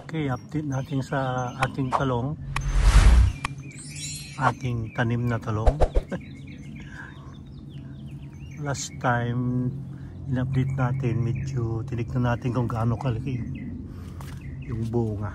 Okay, update natin sa ating talong. Ating tanim na talong. Last time in-update natin, medyo tinignan natin kung gaano kalaki yung bunga.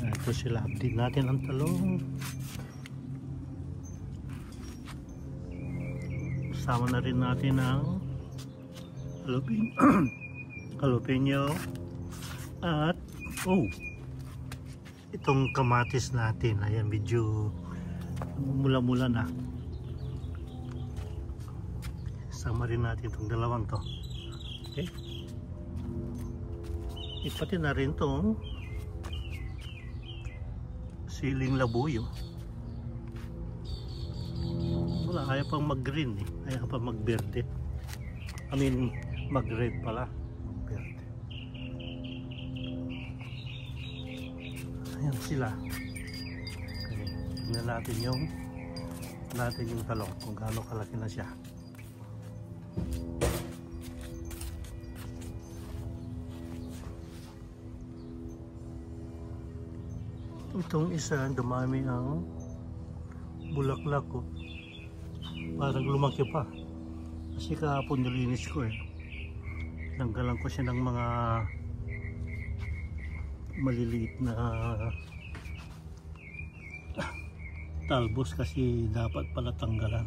Ito sila, update natin ang talong. Kasama na rin natin ang jalapeno at itong kamatis natin. Ayan, medyo mula-mula na. Sama rin natin itong dalawang to. Okay, ipati na rin itong siling labuyo. Wala, ayaw pang mag-green eh. Ayaw pang mag-berde. I mean, mag-red pala. Berde. Ayan sila. Okay. Tingnan natin yung talong kung gaano kalaki na siya. Itong isa, dumami ang bulaklak ko. Parang lumaki pa. Kasi kahapon nilinis ko eh. Tanggalan ko siya ng mga maliliit na talbos kasi dapat pala tanggalan.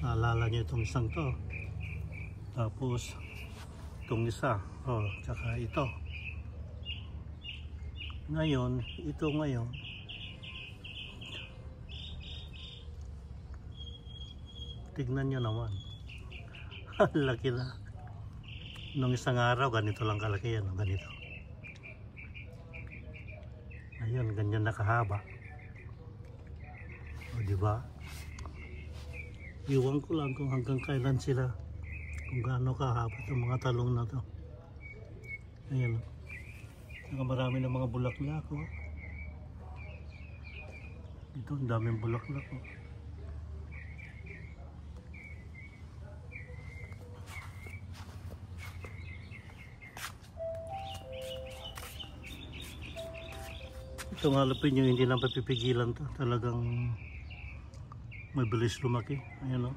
Naalala niyo itong isang to. Tapos itong isa. Tsaka ito. Ngayon, ito ngayon. Tignan nyo naman. Laki na. Nung isang araw, ganito lang kalaki yan. Ganito. Ayun, ganyan nakahaba. O, diba? Iwan ko lang kung hanggang kailan sila. Kung gaano kahaba itong mga talong na to. Ayan. Saka marami ng mga bulaklak. Ito, ang daming bulaklak. Itong jalapeno hindi lang papipigilan to. Talagang mabilis lumaki. Ayan o.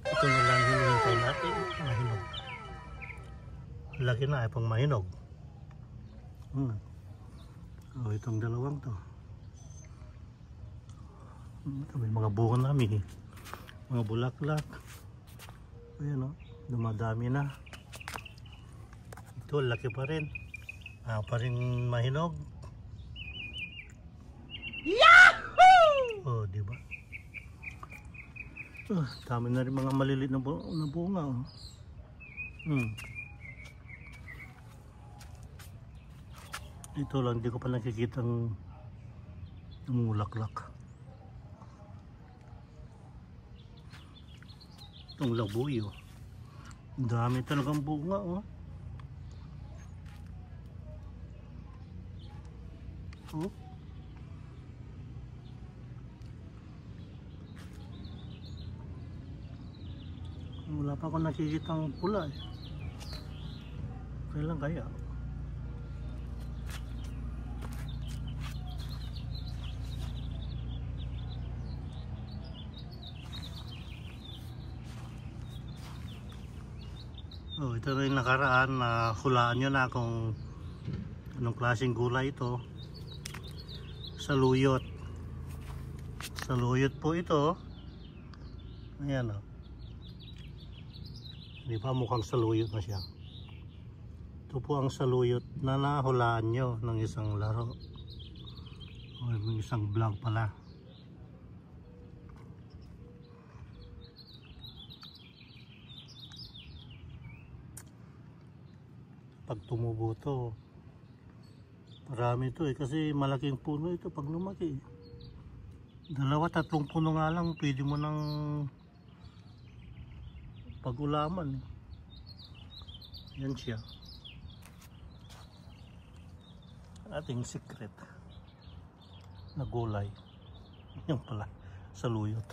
Ito na lang hinihintay natin. Mahinog. Laki na ay pang mahinog. Itong dalawang to. Ito may mga bunga namin. Mga bulaklak. Ayan o. Dumadami na. Ito, laki pa rin. Pa rin mahinog. Yahoo! Diba? Dami na rin mga maliliit na bunga. Ito lang, di ko pa nakikita ang mulaklak. Itong labuyo. Dami talagang bunga. Wala pa ako nakikita ang pula eh. Kailan kaya? Ito na yung nakaraan na hulaan nyo na kung anong klaseng gulay ito. Saluyot. Saluyot po ito. Ayan o. Di ba mukhang saluyot na siya. Ito po ang saluyot na nahulaan nyo ng isang laro. O ng isang vlog pala. Pag tumubo to, marami ito eh, kasi malaking puno ito pag lumaki. 2-3 puno nga lang, pwede mo nang pag-ulaman. Yan siya. Ating secret na gulay. Yan pala, saluyot.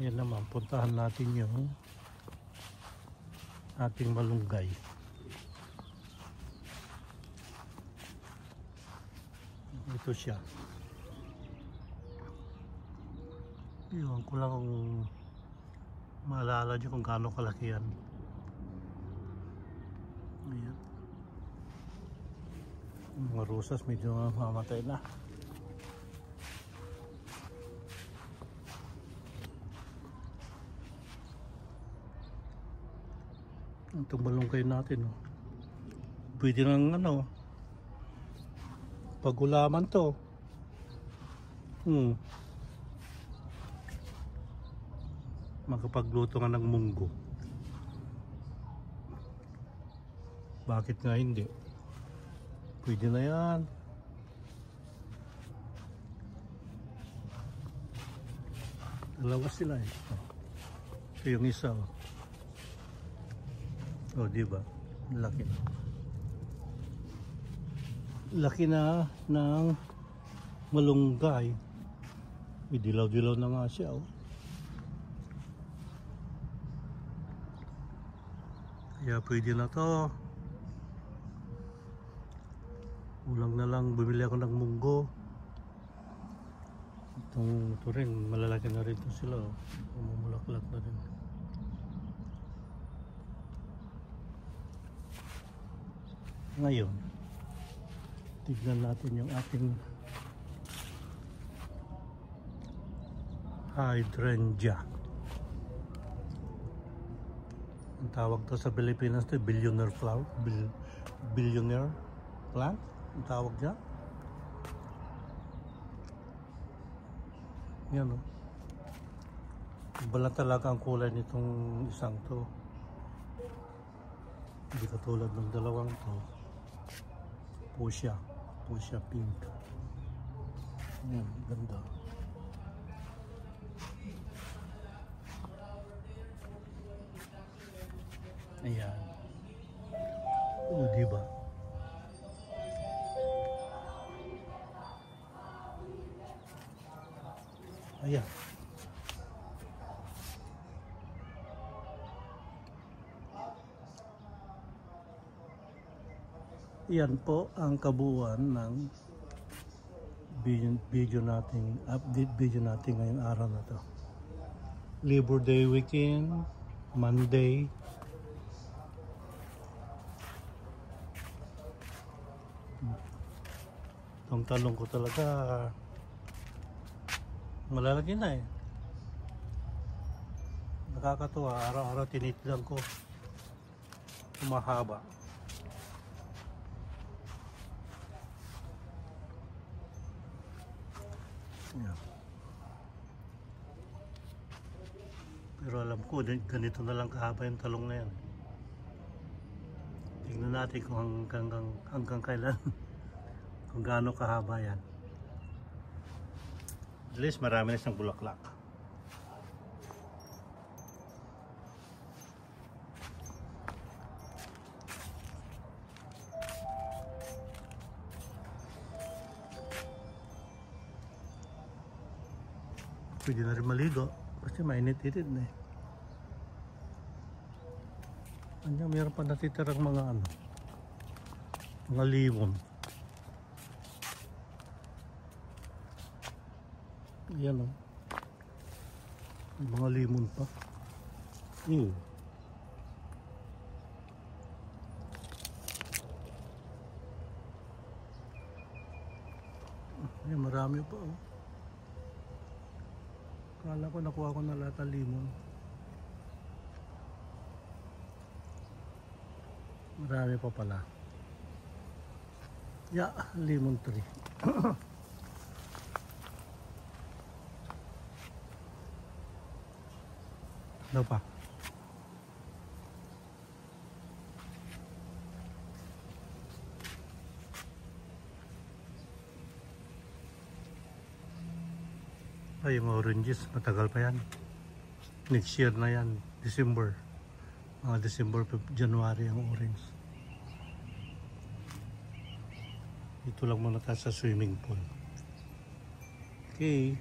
Ayan naman, puntahan natin yung ating malunggay. Ito siya. Iwan ko lang kung maalala nyo kung gaano kalaki yan. Ayan. Mga rosas medyo mamatay na. Itong malunggay natin, oh. Pwede nang ano, pagulaman to. Makapagluto nga ng munggo. Bakit nga hindi? Pwede na yan. Dalawa sila eh. Ito yung isa, oh. Oh, diba? Laki na. Laki na ng malunggay. May dilaw-dilaw na nga siya, oh. Kaya pwede na to. Ulang na lang bumili ako ng munggo. Ito rin, malalaki na rin ito sila, oh. Mamulaklak na rin. Ngayon, tignan natin yung ating hydrangea. Ang tawag to sa Pilipinas to, billionaire flower, billionaire plant, ang tawag niya. Yan, oh. Iba lang talaga ang kulay nitong isang to. Hindi katulad ng dalawang to. Fuchsia pink. Yan, ganda. Ayan. Oh, diba? Ayan. Yan po ang kabuuan ng video natin, update video natin ngayong araw na to. Labor Day weekend, Monday. Itong talong ko talaga malalaki na eh. Nakakatuwa, araw-araw tinitilan ko. Humahaba. Yeah. Pero alam ko ganito na lang kahaba yung talong na yan. Tingnan natin kung hanggang kailan kung gaano kahaba yan. At least marami na siyang bulaklak. Pwede na rin maligo kasi mainit-init na eh. Ano, meron pa natitirang mga mga limon. Ayan, oh. Mga limon pa. Ayan, marami pa, oh. Kala ko nakuha ko na lahat ng limon. Marami pa pala. Yeah, lemon tree. Ano pa? Ay, yung oranges, matagal pa yan. Next year na yan, December. Mga December, January ang orange. Dito lang muna tayo sa swimming pool. Okay.